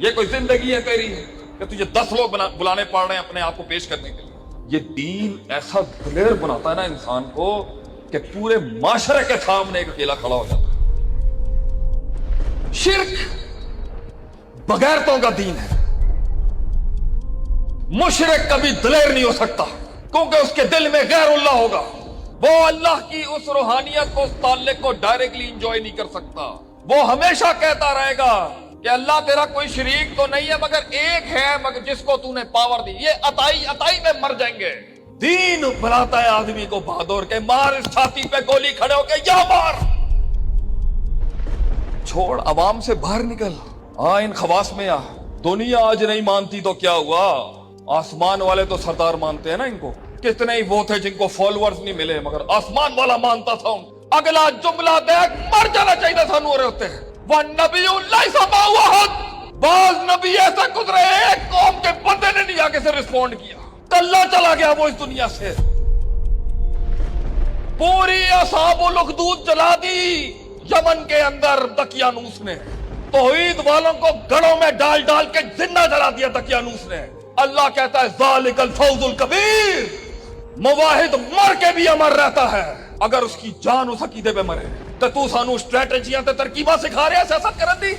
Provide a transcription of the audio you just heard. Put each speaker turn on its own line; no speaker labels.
یہ کوئی زندگی ہے تیری کہ تجھے 10 لوگ بلانے پڑ رہے ہیں اپنے آپ کو پیش کرنے کے لیے؟ یہ دین ایسا دلیر بناتا ہے نا انسان کو کہ پورے معاشرے کے سامنے ایک اکیلا کھڑا ہو جاتا ہے۔ شرک بغیرتوں کا دین ہے۔ مشرک کبھی دلیر نہیں ہو سکتا کیونکہ اس کے دل میں غیر اللہ ہوگا، وہ اللہ کی اس روحانیت کو، اس تعلق کو ڈائریکٹلی انجوائے نہیں کر سکتا۔ وہ ہمیشہ کہتا رہے گا کہ اللہ تیرا کوئی شریک تو نہیں ہے مگر ایک ہے، مگر جس کو تو نے پاور دی، یہ عطائی میں مر جائیں گے۔ دین بناتا ہے آدمی کو بہادر کے، مار اس چھاتی پہ گولی کھڑے ہو کے، یا مار، چھوڑ عوام سے باہر نکل، ان خواص میں آ۔ دنیا آج نہیں مانتی تو کیا ہوا، آسمان والے تو سردار مانتے ہیں نا ان کو۔ کتنے ہی وہ تھے جن کو فالوورز نہیں ملے مگر آسمان والا مانتا تھا۔ اگلا جملہ دیکھ، مر جانا چاہیے سانو ہو رہے ہوتے ہیں۔ وَالنَّبِيُّ لَيْسَ مَعَهُ أَحَدٌ، بعض نبی ایسا گزرے ایک قوم کے بندے نے نہیں آگے سے رسپونڈ کیا، کلہ چلا گیا وہ اس دنیا سے۔ پوری اصحاب الاخدود جلا دی یمن کے اندر دقیانوس نے، توحید والوں کو گڑوں میں ڈال ڈال کے زندہ جلا دیا دقیانوس نے۔ اللہ کہتا ہے ذالک الفوز الکبیر، مواحد مر کے بھی امر رہتا ہے اگر اس کی جان اس عقیدے پہ مرے۔ تو سانو اسٹریٹجیاں تے ترکیباں سکھا رہے ہیں سیاست کرن دی۔